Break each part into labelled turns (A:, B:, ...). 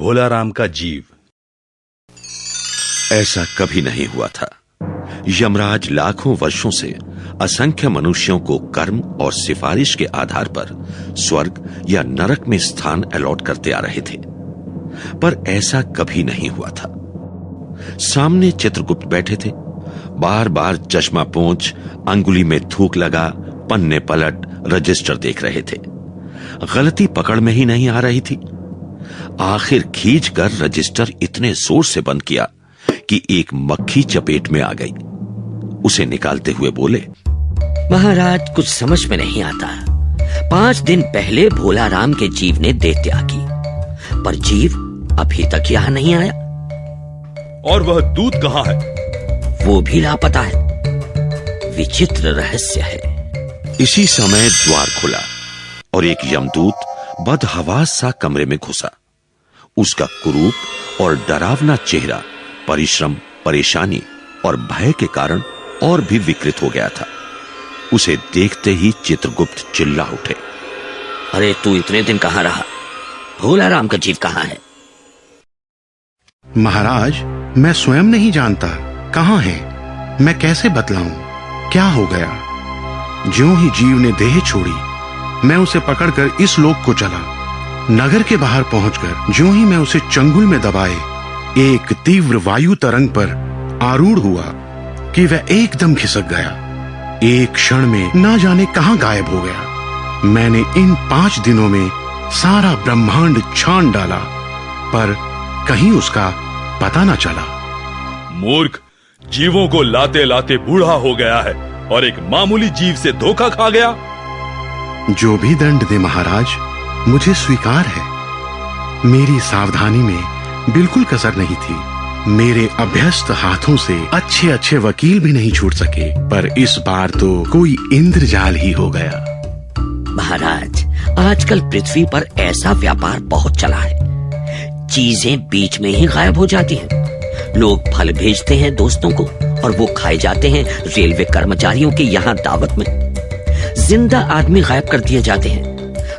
A: भोलाराम का जीव।
B: ऐसा कभी नहीं हुआ था। यमराज लाखों वर्षों से असंख्य मनुष्यों को कर्म और सिफारिश के आधार पर स्वर्ग या नरक में स्थान अलॉट करते आ रहे थे, पर ऐसा कभी नहीं हुआ था। सामने चित्रगुप्त बैठे थे, बार बार चश्मा पोंछ, अंगुली में थूक लगा, पन्ने पलट रजिस्टर देख रहे थे। गलती पकड़ में ही नहीं आ रही थी। आखिर खींचकर रजिस्टर इतने जोर से बंद किया कि एक मक्खी चपेट में आ गई। उसे निकालते हुए बोले,
C: महाराज, कुछ समझ में नहीं आता। 5 दिन पहले भोलाराम के जीव ने देह त्याग की, पर जीव अभी तक यहां नहीं आया।
A: और वह दूत कहां है?
C: वो भी लापता है। विचित्र रहस्य है।
B: इसी समय द्वार खुला और एक यमदूत बदहवास सा कमरे में घुसा। उसका कुरूप और डरावना चेहरा परिश्रम, परेशानी और भय के कारण और भी विकृत हो गया था। उसे देखते ही चित्रगुप्त चिल्ला उठे,
C: अरे तू इतने दिन कहां रहा? भोलाराम का जीव कहां है?
D: महाराज, मैं स्वयं नहीं जानता कहां है। मैं कैसे बतलाऊं क्या हो गया। ज्यों ही जीव ने देह छोड़ी, मैं उसे पकड़कर इस लोक को चला। नगर के बाहर पहुंचकर ज्यों ही मैं उसे चंगुल में दबाए एक तीव्र वायु तरंग पर आरूढ़ हुआ कि वह एकदम खिसक गया। एक क्षण में ना जाने कहां गायब हो गया। मैंने इन 5 दिनों में सारा ब्रह्मांड छान डाला, पर कहीं उसका पता न चला।
A: मूर्ख, जीवों को लाते लाते बूढ़ा हो गया है और एक मामूली जीव से धोखा खा गया।
D: जो भी दंड दे महाराज, मुझे स्वीकार है। मेरी सावधानी में बिल्कुल कसर नहीं थी। मेरे अभ्यस्त हाथों से अच्छे अच्छे वकील भी नहीं छूट सके, पर इस बार तो कोई इंद्रजाल ही हो गया।
C: महाराज, आजकल पृथ्वी पर ऐसा व्यापार बहुत चला है। चीजें बीच में ही गायब हो जाती हैं। लोग फल भेजते हैं दोस्तों को और वो खाए जाते हैं रेलवे कर्मचारियों के यहाँ दावत में। जिंदा आदमी गायब कर दिए जाते हैं।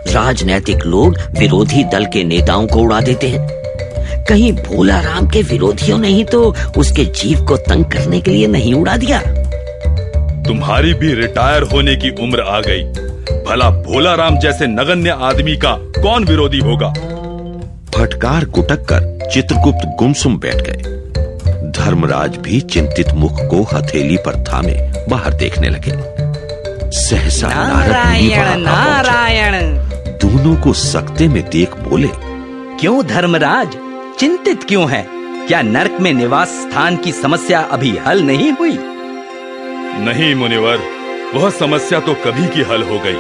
C: राजनैतिक लोग विरोधी दल के नेताओं को उड़ा देते हैं। कहीं भोलाराम के विरोधियों ने ही तो उसके जीव को तंग करने के लिए नहीं उड़ा दिया।
A: तुम्हारी भी रिटायर होने की उम्र आ गई। भला भोलाराम जैसे नगण्य आदमी का कौन विरोधी होगा?
B: फटकार गुटक कर चित्रगुप्त गुमसुम बैठ गए। धर्मराज भी चिंतित मुख को हथेली पर थामे बाहर देखने लगे। सहसा
E: नारायण नारायण।
B: दोनों को सकते में देख बोले,
E: क्यों धर्मराज, चिंतित क्यों है? क्या नरक में निवास स्थान की समस्या अभी हल नहीं हुई?
A: नहीं मुनिवर, वह समस्या तो कभी की हल हो गई।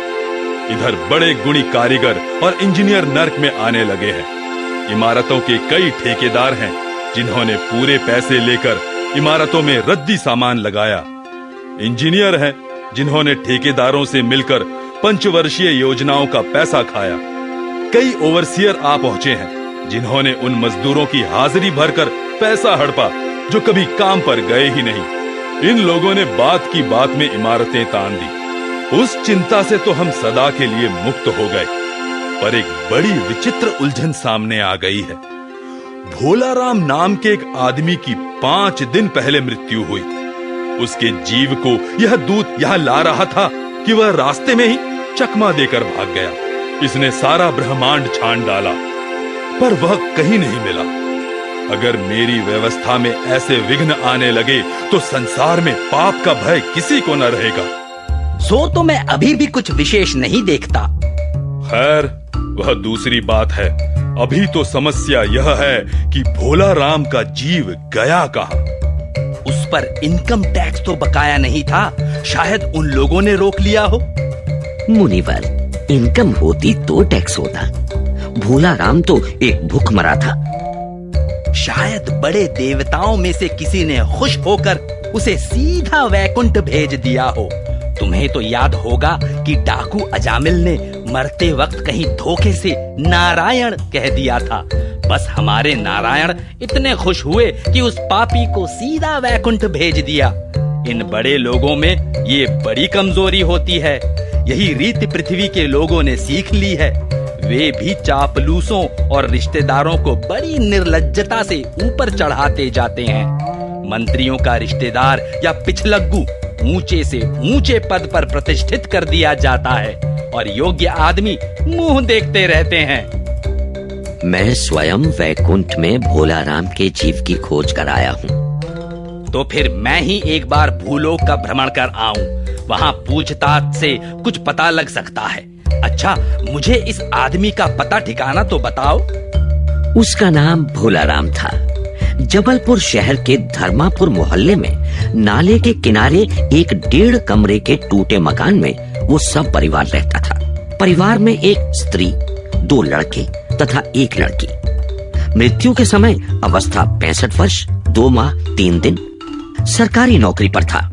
A: इधर बड़े गुणी कारीगर और इंजीनियर नरक में आने लगे हैं। इमारतों के कई ठेकेदार हैं जिन्होंने पूरे पैसे लेकर इमारतों में रद्दी सामान लगाया। इंजीनियर हैं जिन्होंने ठेकेदारों से मिलकर पंचवर्षीय योजनाओं का पैसा खाया। कई ओवरसियर आ पहुंचे हैं जिन्होंने उन मजदूरों की हाजिरी भरकर पैसा हड़पा जो कभी काम पर गए ही नहीं। इन लोगों ने बात की बात में इमारतें तान दी। उस चिंता से तो हम सदा के लिए मुक्त हो गए, पर एक बड़ी विचित्र उलझन सामने आ गई है। भोलाराम नाम के एक आदमी की 5 दिन पहले मृत्यु हुई। उसके जीव को यह दूत यहां ला रहा था कि वह रास्ते में ही चकमा देकर भाग गया। इसने सारा ब्रह्मांड छान डाला, पर वह कहीं नहीं मिला। अगर मेरी व्यवस्था में ऐसे विघ्न आने लगे तो संसार में पाप का भय किसी को न रहेगा।
E: सो तो मैं अभी भी कुछ विशेष नहीं देखता।
A: खैर, वह दूसरी बात है। अभी तो समस्या यह है कि भोलाराम का जीव गया कहां?
E: उस पर इनकम टैक्स तो बकाया नहीं था, शायद उन लोगों ने रोक लिया हो।
C: मुनिवर, इनकम होती तो टैक्स होता। भोलाराम तो एक भूखमरा था।
E: शायद बड़े देवताओं में से किसी ने खुश होकर उसे सीधा वैकुंठ भेज दिया हो। तुम्हें तो याद होगा कि डाकू अजामिल ने मरते वक्त कहीं धोखे से नारायण कह दिया था। बस हमारे नारायण इतने खुश हुए कि उस पापी को सीधा वैकुंठ भेज दिया। इन बड़े लोगों में ये बड़ी कमजोरी होती है। यही रीति पृथ्वी के लोगों ने सीख ली है। वे भी चापलूसों और रिश्तेदारों को बड़ी निर्लज्जता से ऊपर चढ़ाते जाते हैं। मंत्रियों का रिश्तेदार या पिछलग्गू ऊंचे से ऊंचे पद पर प्रतिष्ठित कर दिया जाता है और योग्य आदमी मुंह देखते रहते हैं।
C: मैं स्वयं वैकुंठ में भोलाराम के जीव की खोज कर आया हूँ।
E: तो फिर मैं ही एक बार भूलोक का भ्रमण कर आऊं, वहां पूछताछ से कुछ पता लग सकता है। अच्छा, मुझे इस आदमी का पता ठिकाना तो बताओ।
C: उसका नाम भोलाराम था। जबलपुर शहर के धर्मापुर मोहल्ले में नाले के किनारे एक 1.5 कमरे के टूटे मकान में वो सब परिवार रहता था। परिवार में एक स्त्री, 2 लड़के तथा 1 लड़की। मृत्यु के समय अवस्था 65 वर्ष 2 माह 3 दिन। सरकारी नौकरी पर था।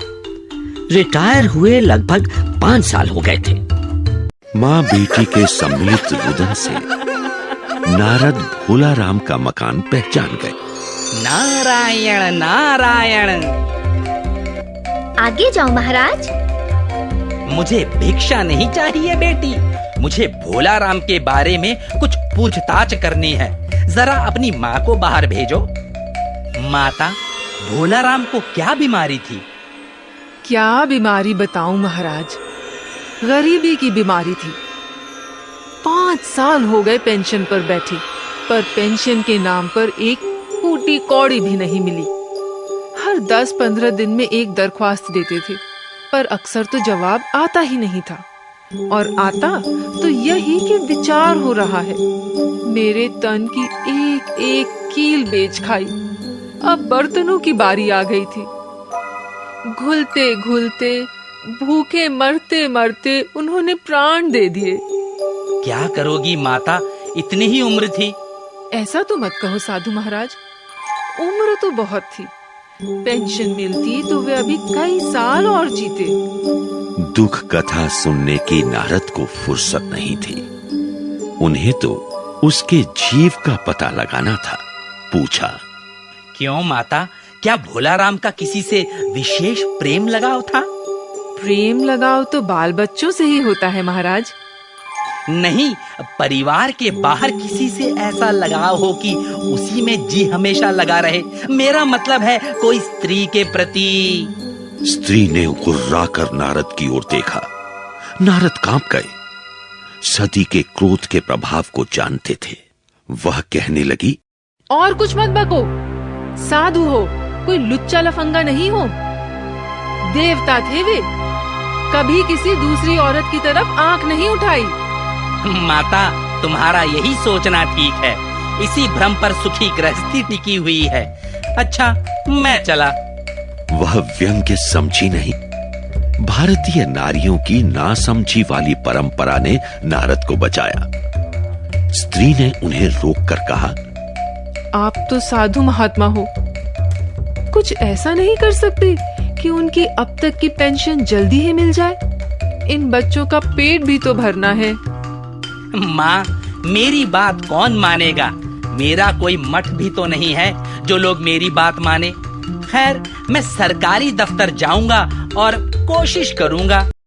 C: रिटायर हुए लगभग 5 साल हो गए थे।
B: माँ बेटी के सम्मिलित रुदन से नारद भोलाराम का मकान पहचान गए।
E: नारायण नारायण।
F: आगे जाओ महाराज।
E: मुझे भिक्षा नहीं चाहिए बेटी, मुझे भोलाराम के बारे में कुछ पूछताछ करनी है। जरा अपनी माँ को बाहर भेजो। माता, भोलाराम को क्या बीमारी थी?
G: क्या बीमारी बताऊं महाराज, गरीबी की बीमारी थी। 5 साल हो गए पेंशन पर बैठे, पर पेंशन के नाम पर एक फूटी कौड़ी भी नहीं मिली। हर 10-15 दिन में एक दरख्वास्त देते थे, पर अक्सर तो जवाब आता ही नहीं था, और आता तो यही कि विचार हो रहा है। मेरे तन की एक एक कील बेच खाई। अब बर्तनों की बारी आ गई थी। घुलते घुलते, भूखे मरते मरते उन्होंने प्राण दे दिए।
E: क्या करोगी माता, इतनी ही उम्र थी?
G: ऐसा तो मत कहो साधु महाराज, उम्र तो बहुत थी। पेंशन मिलती तो वे अभी कई साल और जीते।
B: दुख कथा सुनने की नारद को फुर्सत नहीं थी। उन्हें तो उसके जीव का पता लगाना था। पूछा,
E: क्यों माता, क्या भोलाराम का किसी से विशेष प्रेम लगाव था?
G: प्रेम लगाव तो बाल बच्चों से ही होता है महाराज।
E: नहीं, परिवार के बाहर किसी से ऐसा लगाव हो कि उसी में जी हमेशा लगा रहे। मेरा मतलब है कोई स्त्री के प्रति।
B: स्त्री ने गुर्राकर नारद की ओर देखा। नारद कांप गए। सती के क्रोध के प्रभाव को जानते थे। वह कहने लगी,
G: और कुछ मत बको, साधु हो, कोई लुच्चा लफंगा नहीं हो। देवता थे वे, कभी किसी दूसरी औरत की तरफ आंख नहीं उठाई।
E: माता, तुम्हारा यही सोचना ठीक है। इसी भ्रम पर सुखी गृहस्थी टिकी हुई है। अच्छा, मैं चला।
B: वह व्यंग्य समझी नहीं। भारतीय नारियों की नासमझी वाली परंपरा ने नारद को बचाया। स्त्री ने उन्हें रोककर कहा,
G: आप तो साधु महात्मा हो, कुछ ऐसा नहीं कर सकते कि उनकी अब तक की पेंशन जल्दी ही मिल जाए? इन बच्चों का पेट भी तो भरना है।
E: माँ, मेरी बात कौन मानेगा? मेरा कोई मठ भी तो नहीं है जो लोग मेरी बात माने। खैर, मैं सरकारी दफ्तर जाऊंगा और कोशिश करूंगा।